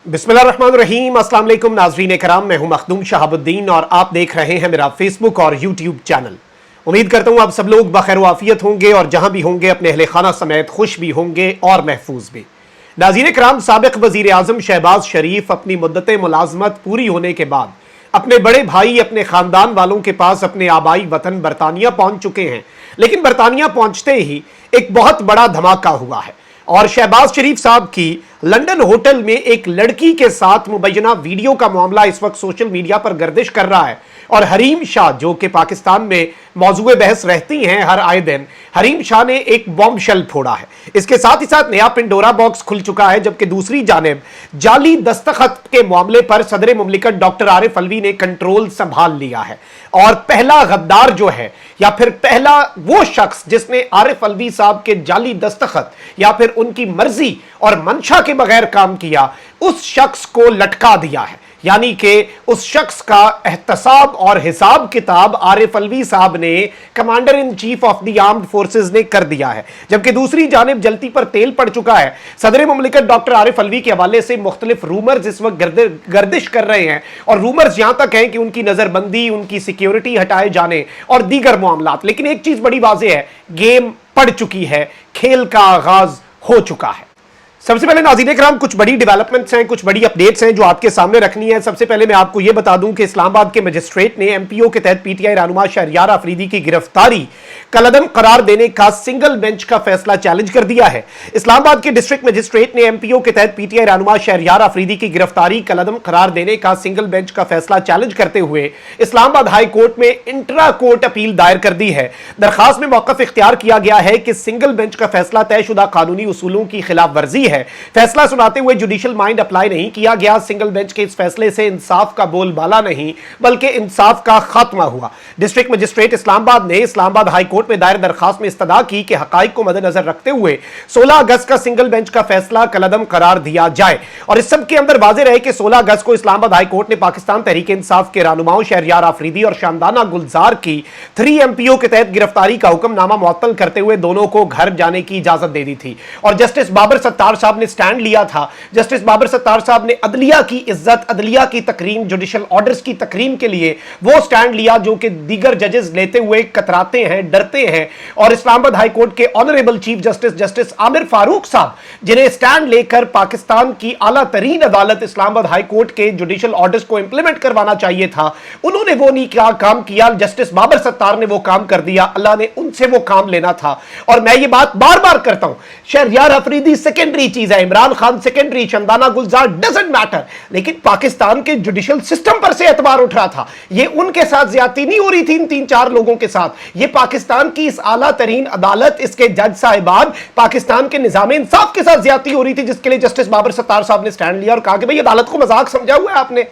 बिस्मिल्लाहिर्रहमानिर्रहीम। अस्सलाम वालेकुम नाज़रीन कराम, मैं हूं मखदूम शहाबुद्दीन और आप देख रहे हैं मेरा फेसबुक और यूट्यूब चैनल। उम्मीद करता हूं आप सब लोग बखैर आफियत होंगे और जहां भी होंगे अपने अहले खाना समेत खुश भी होंगे और महफूज भी। नाज़रीन कराम, साबिक वज़ीर आज़म शहबाज शरीफ अपनी मुद्दत मुलाजमत पूरी होने के बाद अपने बड़े भाई, अपने खानदान वालों के पास अपने आबाई वतन बरतानिया पहुंच चुके हैं। लेकिन बरतानिया पहुंचते ही एक बहुत बड़ा धमाका हुआ है और शहबाज शरीफ साहब की लंदन होटल में एक लड़की के साथ मुबैना वीडियो का मामला इस वक्त सोशल मीडिया पर गर्दिश कर रहा है। और हरीम शाह, जो कि पाकिस्तान में मौजूए बहस रहती हैं हर आए दिन, हरीम शाह ने एक बॉम्ब शेल फोड़ा है। इसके साथ ही साथ नया पिंडोरा बॉक्स खुल चुका है, जबकि दूसरी जानिब जाली दस्तखत के मामले पर सदर मुमलिकत डॉक्टर आरिफ अलवी ने कंट्रोल संभाल लिया है। और पहला गद्दार जो है, या फिर पहला वो शख्स जिसने आरिफ अलवी साहब के जाली दस्तखत या फिर उनकी मर्जी और मंशा के बगैर काम किया, उस शख्स को लटका दिया है। यानी कि उस शख्स का एहतसाब और हिसाब किताब आरिफ अलवी साहब ने, commander in chief of the armed forces ने कर दिया है। जबकि दूसरी जानिब जलती पर तेल पड़ चुका है। सदर मुमलिकत डॉक्टर आरिफ अलवी के हवाले से मुख्तलिफ रूमर्स इस वक्त गर्दिश कर रहे हैं और रूमर्स यहां तक हैं कि उनकी नजरबंदी, उनकी सिक्योरिटी हटाए जाने और दीगर मामलात। लेकिन एक चीज बड़ी वाज़ेह है, गेम पड़ चुकी है, खेल का आगाज हो चुका है। सबसे पहले नाज़रीन इकराम, कुछ बड़ी डेवलपमेंट्स हैं, कुछ बड़ी अपडेट्स हैं जो आपके सामने रखनी है। सबसे पहले मैं आपको यह बता दूं कि इस्लामाबाद के मजिस्ट्रेट ने एमपीओ के तहत पीटीआई रहनुमा शहरयार अफरीदी की गिरफ्तारी कलअदम करार देने का सिंगल बेंच का फैसला चैलेंज कर दिया है। इस्लामाबाद के डिस्ट्रिक्ट मजिस्ट्रेट ने एमपीओ के तहत पीटीआई रहनुमा शहरयार अफरीदी की गिरफ्तारी कलअदम करार देने का सिंगल बेंच का फैसला चैलेंज करते हुए इस्लामाबाद हाई कोर्ट में इंट्रा कोर्ट अपील दायर कर दी है। दरखास्त में मौक़िफ़ इख्तियार किया गया है कि सिंगल बेंच का फैसला तयशुदा कानूनी उसूलों की खिलाफ वर्जी है। फैसला सुनाते हुए जुडिशियल माइंड अप्लाई नहीं किया गया। सिंगल बेंच के इस फैसले से इंसाफ का बोलबाला नहीं बल्कि इंसाफ का खात्मा हुआ। डिस्ट्रिक्ट मजिस्ट्रेट इस्लामाबाद ने इस्लामाबाद हाई कोर्ट में दायर दरखास्त में इस्तदा की कि हकाइक को मद्देनजर रखते हुए 16 अगस्त का सिंगल बेंच का फैसला कलअदम करार दिया जाए। और इस सब के अंदर वाज़ेह रहे कि 16 अगस्त को इस्लामाबाद हाई कोर्ट ने पाकिस्तान तहरीक इंसाफ के रहनुमाओं शहरयार आफरीदी और शानदाना गुलजार की 3 एमपीओ के तहत गिरफ्तारी का हुक्मनामा मुअत्तल करते हुए दोनों को घर जाने की इजाजत दे दी थी। और जस्टिस बाबर सत्तार साहब ने स्टैंड लिया था। जस्टिस बाबर सत्तार साहब ने अदलिया की इज्जत, अदलिया की तकरीम, जुडिशियल ऑर्डर्स की तकरीम के लिए वो स्टैंड लिया जो कि दीगर जजेस लेते हुए कतराते हैं, डरते हैं। और इस्लामाबाद हाई कोर्ट के honourable chief justice justice Aamir Farooq साहब, जिन्हें स्टैंड लेकर पाकिस्तान की आला तरीन अदालत इस्लामाबाद हाई कोर्ट के जुडिशियल ऑर्डर्स को इंप्लीमेंट करवाना चाहिए था, उन्होंने वो नहीं क्या काम किया। जस्टिस बाबर सत्तार ने वो काम कर दिया। अल्लाह ने उनसे वो काम लेना था। और मैं ये बात बार बार करता हूं, शहरयार अफरीदी सेकेंडरी चीज है, Imran Khan secondary, Shandana Gulzar doesn't matter. लेकिन पाकिस्तान के जुडिशियल सिस्टम पर से एतबार उठ रहा था। ये उनके साथ ज्यादती नहीं हो रही थी, इन 3-4 लोगों के साथ। ये पाकिस्तान की इस आला तरीन अदालत, इसके जज साहिबान, पाकिस्तान के निजाम इंसाफ के साथ ज्यादती हो रही थी, जिसके लिए जस्टिस बाबर सत्तार साहब ने स्टैंड लिया और कहा कि भाई अदालत को मजाक समझा हुआ है आपने,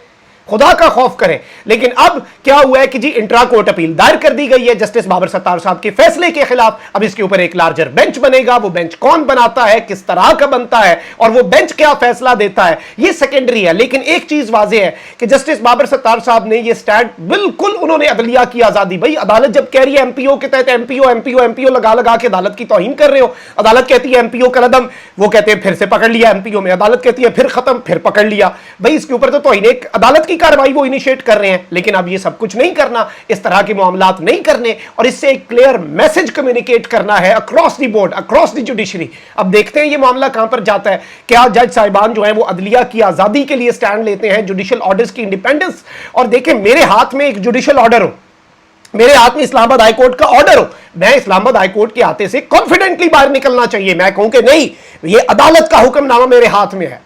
खुदा का खौफ करें। लेकिन अब क्या हुआ है कि जी इंट्रा कोर्ट अपील दायर कर दी गई है जस्टिस बाबर सत्तार साहब के फैसले के खिलाफ। अब इसके ऊपर एक लार्जर बेंच बनेगा। वो बेंच कौन बनाता है, किस तरह का बनता है और वो बेंच क्या फैसला देता है, ये सेकेंडरी है। लेकिन एक चीज वाज़ेह है कि जस्टिस बाबर सत्तार साहब ने ये स्टैंड, बिल्कुल उन्होंने अदलिया की आजादी, भाई अदालत जब कह रही है एमपीओ के तहत एमपीओ एमपीओ एमपीओ लगा लगा के अदालत की तौहीन कर रहे हो। अदालत कहती है एमपीओ कलअदम, वो कहते हैं फिर से पकड़ लिया एमपीओ में। अदालत कहती है फिर खत्म, फिर पकड़ लिया। भाई इसके ऊपर तो तौहीन अदालत की कार्रवाई वो इनिशिएट कर रहे हैं। लेकिन अब ये सब कुछ नहीं करना, इस तरह के मामलात नहीं करने और इससे एक क्लियर मैसेज कम्युनिकेट करना है across the board, across the judiciary. अब देखते हैं ये मामला कहां पर जाता है। क्या जज साहिबान जो है वो अदलिया की आजादी के लिए स्टैंड लेते हैं, जुडिशियल ऑर्डर्स की इंडिपेंडेंस। और देखें, मेरे हाथ में एक जुडिशियल ऑर्डर हो, मेरे हाथ में इस्लामाबाद हाई कोर्ट का ऑर्डर हो, मैं इस्लामाबाद हाई कोर्ट के आते से कॉन्फिडेंटली बाहर निकलना चाहिए। मैं कहूं कि नहीं, ये अदालत का हुक्मनामा मेरे हाथ में है।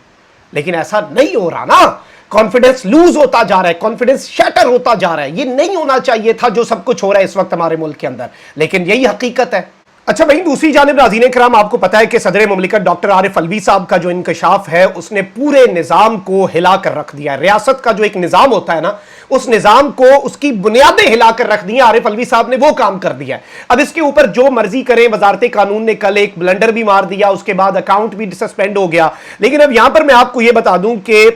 लेकिन ऐसा नहीं हो रहा ना। कॉन्फिडेंस लूज होता जा रहा है, कॉन्फिडेंस शैटर होता जा रहा है। ये नहीं होना चाहिए था जो सब कुछ हो रहा है इस वक्त हमारे मुल्क के अंदर, लेकिन यही हकीकत है। अच्छा भाई, दूसरी जानिब नाज़रीन कराम, आपको पता है कि सदर मुमलिकत डॉक्टर आरिफ अलवी साहब का जो इंकशाफ है, उसने पूरे निज़ाम को हिला कर रख दिया है। रियासत का जो एक निज़ाम होता है ना, उस निज़ाम को, उसकी बुनियादें हिला कर रख दी हैं। आरिफ अलवी साहब ने वो काम कर दिया है। अब इसके ऊपर जो मर्जी करें, वजारत कानून ने कल एक ब्लंडर भी मार दिया, उसके बाद अकाउंट भी सस्पेंड हो गया। लेकिन अब यहां पर मैं आपको यह बता दूं कि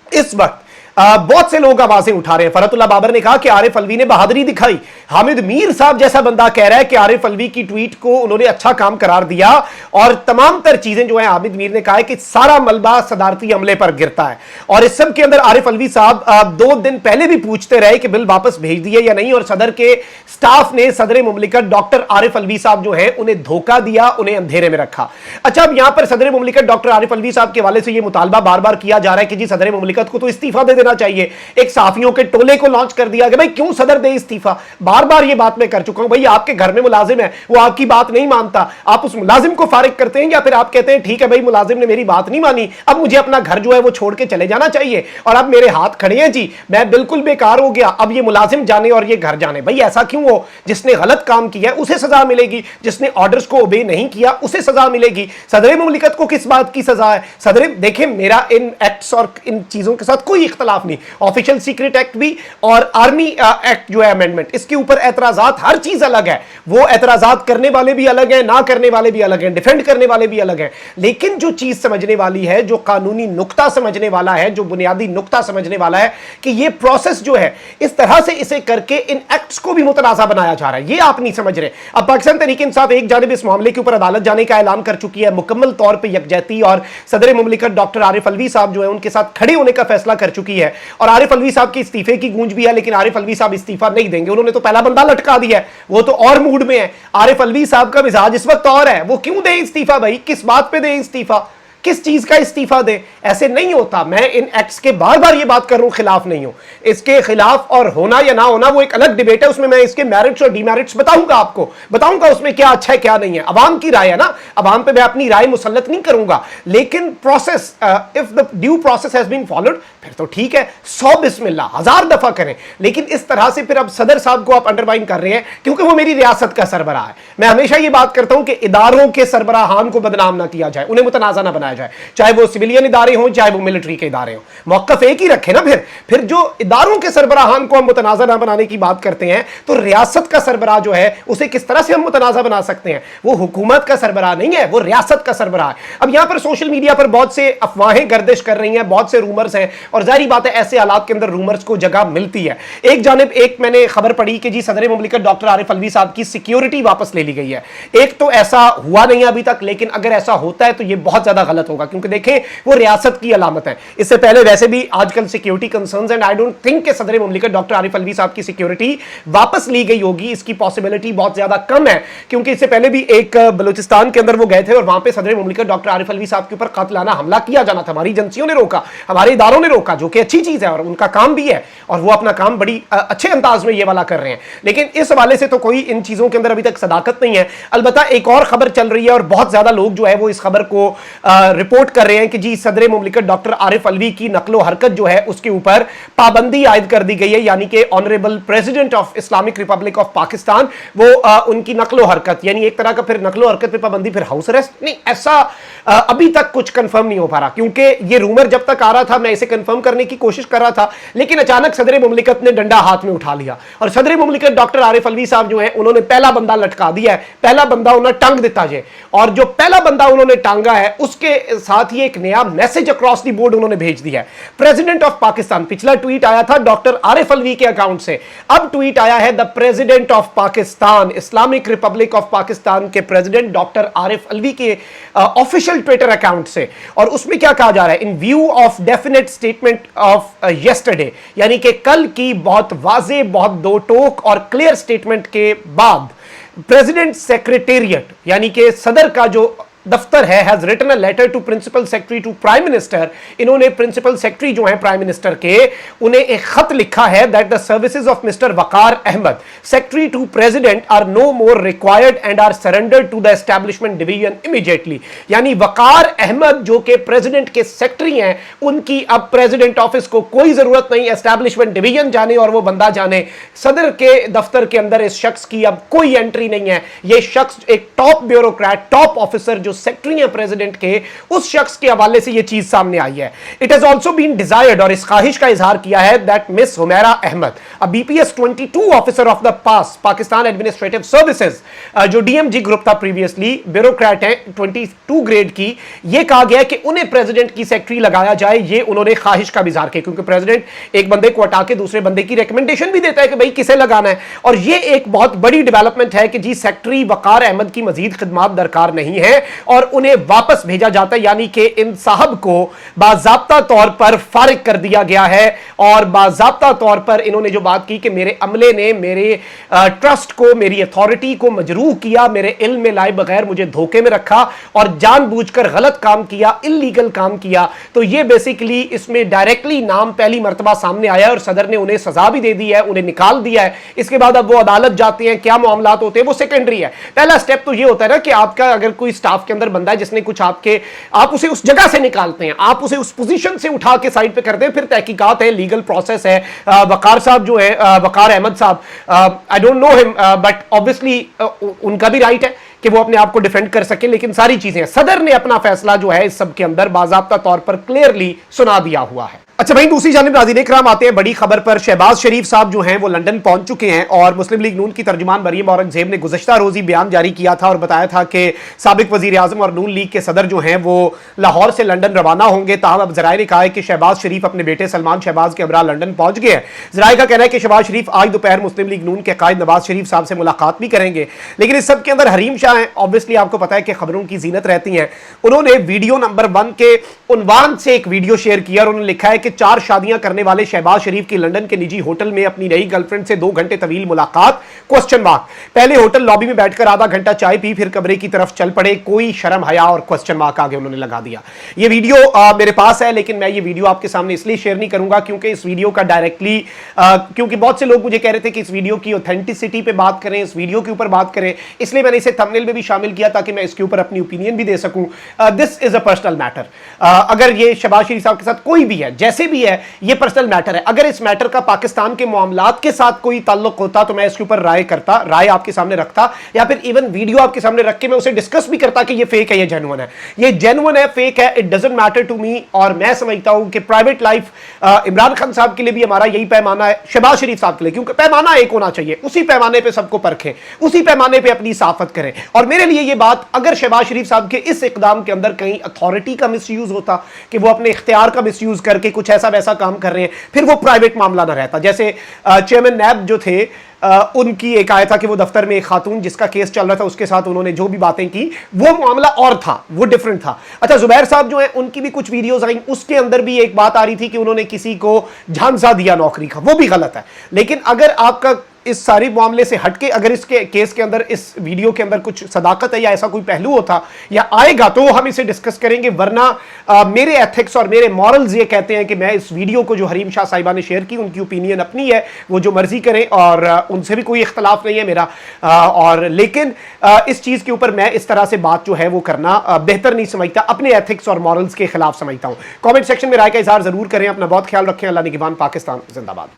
इस वक्त बहुत से लोग आवाजें उठा रहे हैं। फरहतुल्लाह बाबर ने कहा कि आरिफ अलवी ने बहादुरी दिखाई। हामिद मीर साहब जैसा बंदा कह रहा है कि आरिफ अलवी की ट्वीट को उन्होंने अच्छा काम करार दिया, और तमाम तर चीजें जो है हामिद मीर ने कहा है कि सारा मलबा सदारती अमले पर गिरता है। और इस सब के अंदर आरिफ अलवी साहब 2 दिन पहले भी पूछते रहे कि बिल वापस भेज दिए या नहीं, और सदर के स्टाफ ने सदर मुमलिकत डॉक्टर आरिफ अलवी साहब जो है उन्हें धोखा दिया, उन्हें अंधेरे में रखा। अच्छा, अब यहां पर सदर मुमलिकत डॉक्टर आरिफ अलवी साहब के हवाले से यह मुतालबा बार बार किया जा रहा है कि जी सदर मुमलिकत को तो इस्तीफा दे देना चाहिए। एक साफियों के टोले को लॉन्च कर दिया कि भाई क्यों सदर दे इस्तीफा। बार बार यह बात मैं कर चुका हूं, भाई आपके घर में मुलाजिम है, वो आपकी बात नहीं मानता, आप उस मुलाजिम को फारिग करते हैं, या फिर आप कहते हैं ठीक है भाई मुलाजिम ने मेरी बात नहीं मानी, अब मुझे अपना घर जो है वो छोड़ के चले जाना चाहिए, और अब मेरे हाथ खड़े हैं जी, मैं बिल्कुल बेकार हो गया, अब ये मुलाजिम जाने और ये घर जाने। भाई ऐसा क्यों हो? जिसने गलत काम किया है उसे सजा मिलेगी, जिसने ऑर्डर्स को ओबे नहीं किया उसे सजा मिलेगी। सदर मुमलिकत को किस बात की सजा है? सदर देखिए, मेरा इन एक्ट्स और इन चीजों के साथ कोई इख्तलाफ नहीं, ऑफिशियल सीक्रेट एक्ट भी और आर्मी एक्ट जो है अमेंडमेंट, इसके ऊपर एतराजात, हर चीज अलग है। वो एतराजात करने वाले भी अलग हैं, ना करने वाले भी अलग हैं, डिफेंड करने वाले भी अलग हैं। लेकिन जो चीज समझने वाली है, जो कानूनी नुक्ता समझने वाला है, जो बुनियादी नुक्ता समझने वाला है कि ये प्रोसेस जो है इस तरह से इसे करके इन एक्ट्स को भी मुतनाज़ा बनाया जा रहा है, ये आप नहीं समझ रहे। अब पाकिस्तान तहरीक इंसाफ एक जानिब इस मामले के ऊपर अदालत जाने का ऐलान कर चुकी है, मुकम्मल तौर पर यकजहती और सदर मुमलिकत डॉक्टर आरिफ अलवी साहब जो है उनके साथ खड़े होने का फैसला कर चुकी है, और आरिफ अलवी साहब के इस्तीफे की गूंज भी है, लेकिन आरिफ अलवी साहब इस्तीफा नहीं देंगे। उन्होंने तो पहला बंदा लटका दिया है, वो तो और मूड में है। आरिफ अलवी साहब का मिजाज इस वक्त और है, वो क्यों दे इस्तीफा? भाई किस बात पे दे इस्तीफा, किस चीज का इस्तीफा दे? ऐसे नहीं होता। मैं इन एक्ट्स के बार बार ये बात कर रहा हूं, खिलाफ नहीं हूं। इसके खिलाफ और होना या ना होना वो एक अलग डिबेट है, उसमें मैं इसके मेरिट्स और डिमेरिट्स बताऊंगा, आपको बताऊंगा उसमें क्या अच्छा है क्या नहीं है। अवाम की राय है ना, अवाम पे मैं अपनी राय मुसल्लत नहीं करूंगा, लेकिन process, if the due process has been followed, फिर तो ठीक है, 100 बिस्मिल्लाह 1000 दफा करें। लेकिन इस तरह से फिर अब सदर साहब को आप अंडरमाइन कर रहे हैं, क्योंकि वो मेरी रियासत का सरबराह है। मैं हमेशा ये बात करता हूं कि इदारों के सरबराहान को बदनाम ना किया जाए, उन्हें मुतनाज़ा ना बनाया जाए, चाहे वो सिविलियन इदारे हों चाहे वो मिलिट्री के इदारे हों, मौक़िफ़ एक ही रखे ना। फिर जो इदारों के सरबराहान को हम मुतनाज़ा ना बनाने की बात करते हैं, तो रियासत का सरबराह जो है उसे किस तरह से हम मुतनाज़ा बना सकते हैं? वो हुकूमत का सरबराह नहीं है, वो रियासत का सरबराह है। अब यहां पर सोशल मीडिया पर बहुत से अफवाहें गर्दिश कर रही हैं, बहुत से रूमर्स हैं, और जाहिर बात है ऐसे हालात के अंदर रूमर्स को जगह मिलती है। एक जानिब एक मैंने खबर पढ़ी कि जी सदर मुमलिकत डॉक्टर आरिफ अलवी साहब की सिक्योरिटी वापस ले ली गई है। एक तो ऐसा हुआ नहीं अभी तक, लेकिन अगर ऐसा होता है तो यह बहुत ज्यादा गलत होगा, क्योंकि देखें वो रियासत की अलामत है। इससे पहले वैसे भी आजकल security concerns, and I don't think कि सदर मुमलिकत डॉक्टर आरिफ अलवी साहब की सिक्योरिटी वापस ली गई होगी, इसकी पॉसिबिलिटी बहुत ज्यादा कम है, क्योंकि इससे पहले भी एक बलूचिस्तान के अंदर वो गए थे और वहां पे सदर मुमलिकत डॉक्टर आरिफ अलवी साहब के ऊपर कातिलाना हमला किया जाना था। हमारी एजेंसियों ने रोका, हमारे इदारों ने रोका, जो कि अच्छी चीज है और उनका काम भी है, और वो अपना काम बड़ी अच्छे अंदाज में ये वाला कर रहे हैं। लेकिन इस हवाले से तो कोई इन चीजों के अंदर अभी तक सदाकत नहीं है। अलबत्ता एक और खबर चल रही है और बहुत ज्यादा लोग जो है वो इस खबर को रिपोर्ट कर रहे हैं कि जी सदर मुमलिकत डॉक्टर आरिफ अलवी की नकलो हरकत जो है उसके ऊपर पाबंदी आयद कर दी गई है, यानी कि honourable president of Islamic Republic of Pakistan, वो उनकी नकलो हरकत, यानी एक तरह का फिर नकलो हरकत पे पाबंदी, फिर हाउस अरेस्ट नहीं, ऐसा अभी तक कुछ कंफर्म नहीं हो पा रहा, क्योंकि ये रूमर जब तक आ रहा था मैं इसे कंफर्म करने की कोशिश कर रहा था, लेकिन अचानक सदर मुमलिकत ने डंडा हाथ में उठा लिया और सदर मुमलिकत डॉक्टर आरिफ अलवी साहब जो है उन्होंने पहला बंदा लटका दिया है, पहला बंदा उन्होंने टांग दिता है, और जो पहला बंदा उन्होंने टांगा है उसके साथ ही एक नया मैसेज अक्रॉस द बोर्ड उन्होंने भेज दिया है। प्रेसिडेंट ऑफ पाकिस्तान, पिछला ट्वीट आया था डॉक्टर आरिफ अलवी के अकाउंट से, अब ट्वीट आया है the president of Pakistan, Islamic Republic of Pakistan के प्रेसिडेंट डॉक्टर आरिफ अलवी के ऑफिशियल ट्विटर अकाउंट से। और उसमें क्या कहा जा रहा है? इन view of definite statement of yesterday, यानी कि कल की बहुत वाजे, बहुत दो टोक और क्लियर स्टेटमेंट के बाद प्रेसिडेंट सेक्रेटेरिएट, यानी कि सदर का जो दफ्तर है, has written a letter to principal secretary to prime minister, इन्होंने प्रिंसिपल सेक्रेटरी जो है प्राइम मिनिस्टर के, उन्हें एक खत लिखा है that the services of mister Waqar Ahmed secretary to president are no more required and are surrendered to the establishment division immediately. यानी वकार अहमद जो कि प्रेसिडेंट के सेक्रेटरी हैं, उनकी अब प्रेसिडेंट ऑफिस को कोई जरूरत नहीं एस्टैब्लिशमेंट डिवीजन जाने और वो बंदा जाने, सदर के दफ्तर के अंदर इस शख्स की अब कोई एंट्री नहीं है। ये शख्स एक टॉप ब्यूरोक्रेट, टॉप ऑफिसर जो सेक्रेटरी हैं प्रेसिडेंट के, उस शख्स के हवाले से यह चीज सामने आई है। It has also been desired, और इस ख्वाहिश का इजहार किया है, that miss Humaira Ahmed, a BPS 22 officer of the Pakistan administrative services, जो डीएमजी ग्रुप था प्रीवियसली, ब्यूरोक्रेट है 22 ग्रेड की, यह कहा गया कि उन्हें प्रेसिडेंट की सेक्रेटरी लगाया जाए। ये उन्होंने ख्वाहिश का इजहार किया, क्योंकि प्रेसिडेंट एक बंदे को हटा के दूसरे बंदे की रिकमेंडेशन भी देता है कि भाई किसे लगाना है। और ये एक बहुत बड़ी डेवलपमेंट है कि जी सेक्रेटरी वकार अहमद की मजीद खिदमात दरकार नहीं है और उन्हें वापस भेजा जाता है, यानी कि इन साहब को बाज़ाब्ता तौर पर फारिग कर दिया गया है। और बाज़ाब्ता तौर पर इन्होंने जो बात की कि मेरे अमले ने मेरे ट्रस्ट को, मेरी अथॉरिटी को मजरूह किया, मेरे इल्म में लाए बगैर मुझे धोखे में रखा और जानबूझकर गलत काम किया, इल्लीगल काम किया। तो ये बेसिकली इसमें डायरेक्टली नाम पहली मर्तबा सामने आया और सदर ने उन्हें सजा भी दे दी है, उन्हें निकाल दिया है। इसके बाद अब वो अदालत जाते हैं, क्या मामलात होते हैं वो सेकेंडरी है। पहला स्टेप तो ये होता है ना कि आपका अगर कोई स्टाफ के अंदर बंदा है जिसने कुछ आप उसे उस जगह से निकालते हैं, आप उसे उस पोजीशन से उठा के साइड पे करते हैं, फिर तहकीकात है, लीगल प्रोसेस है। वकार साहब जो है, वकार अहमद साहब, I don't know him, but obviously उनका भी राइट है कि वो अपने आप को डिफेंड कर सके, लेकिन सारी चीजें सदर ने अपना फैसला जो है इस सब के अंदर बाज़ाब्ता तौर पर क्लियरली सुना दिया हुआ है। अच्छा भाई, दूसरी जानिब नाज़रीन इकराम आते हैं बड़ी खबर पर। शहबाज शरीफ साहब जो हैं वो लंदन पहुंच चुके हैं और मुस्लिम लीग नून की तर्जुमान मरियम औरंगजेब ने गुज़श्ता रोज़ी बयान जारी किया था और बताया था कि साबिक वज़ीर आज़म और नून लीग के सदर जो हैं वो लाहौर से लंदन रवाना होंगे। ताहम अब ज़राए ने कहा है कि शहबाज शरीफ अपने बेटे सलमान शहबाज के हमरा लंदन पहुंच गए हैं। ज़राए का कहना है कि शहबाज शरीफ आज दोपहर मुस्लिम लीग नून के कायद नवाज शरीफ साहब से मुलाकात भी करेंगे। लेकिन इस सब के अंदर हरीम शाह हैं, ऑब्वियसली आपको पता है कि खबरों की जीनत रहती हैं। उन्होंने वीडियो नंबर 1 के उन्वान से एक वीडियो शेयर किया और उन्होंने लिखा है कि 4 शादियां करने वाले शहबाज शरीफ की लंदन के निजी होटल में अपनी नई गर्लफ्रेंड से 2 घंटे तवील मुलाकात, क्वेश्चन मार्क। पहले होटल लॉबी में बैठकर आधा घंटा चाय पी, फिर कमरे की तरफ चल पड़े, कोई शर्म हया, और क्वेश्चन मार्क आगे उन्होंने लगा दिया। ये वीडियो मेरे पास है, लेकिन मैं ये वीडियो आपके सामने इसलिए शेयर नहीं करूंगा क्योंकि इस वीडियो का डायरेक्टली क्योंकि बहुत से लोग मुझे कह रहे थे कि इस वीडियो की ऑथेंटिसिटी पे बात करें, इस वीडियो के ऊपर बात करें, इसलिए मैंने इसे थंबनेल में भी शामिल किया ताकि मैं इसके ऊपर अपनी ओपिनियन भी दे सकूं। This is a personal matter. अगर ये शहबाज शरीफ साहब के साथ कोई भी है, जैसे भी है, ये पर्सनल मैटर है। अगर इस मैटर का पाकिस्तान के मामलात के साथ कोई ताल्लुक होता तो मैं इसके ऊपर राय आपके सामने रखता, या फिर इवन वीडियो आपके सामने रख के मैं उसे डिस्कस भी करता कि ये फेक है, ये जेन्युइन है। ये जेन्युइन है, फेक है, it doesn't matter to me. और मैं समझता हूं कि प्राइवेट लाइफ इमरान खान साहब के लिए भी हमारा यही पैमाना है, शहबाज शरीफ साहब के लिए, क्योंकि पैमाना एक होना चाहिए, उसी पैमाने पे सबको परखें, उसी पैमाने पे अपनी साफत करें। और मेरे लिए ये बात, अगर शहबाज शरीफ साहब के इस इकदाम के अंदर कहीं अथॉरिटी का मिसयूज होता कि वो अपने इख्तियार का मिसयूज करके कुछ ऐसा वैसा काम कर रहे हैं, फिर वो प्राइवेट मामला ना रहता। जैसे चेयरमैन नैब जो थे, उनकी एक आया था कि वो दफ्तर में एक खातून जिसका केस चल रहा था उसके साथ उन्होंने जो भी बातें की, वो मामला और था, वो डिफरेंट था। अच्छा, जुबैर साहब जो है उनकी भी कुछ वीडियोस आई, उसके अंदर भी एक बात आ रही थी कि उन्होंने किसी को झांसा दिया नौकरी का, वो भी गलत है। लेकिन अगर आपका इस सारी मामले से हटके अगर इसके केस के अंदर, इस वीडियो के अंदर कुछ सदाकत है या ऐसा कोई पहलू होता या आएगा तो हम इसे डिस्कस करेंगे। वरना मेरे एथिक्स और मेरे मॉरल्स ये कहते हैं कि मैं इस वीडियो को जो हरीम शाह साहिबा ने शेयर की, उनकी ओपिनियन अपनी है, वो जो मर्जी करें और उनसे भी कोई इख्तलाफ नहीं है मेरा। और लेकिन इस चीज के ऊपर मैं इस तरह से बात जो है वो करना बेहतर नहीं समझता, अपने एथिक्स और मॉरल्स के खिलाफ समझता हूं। कॉमेंट सेक्शन में राय का इजहार जरूर करें। अपना बहुत ख्याल रखें। अल्लाह निगहबान। पाकिस्तान जिंदाबाद।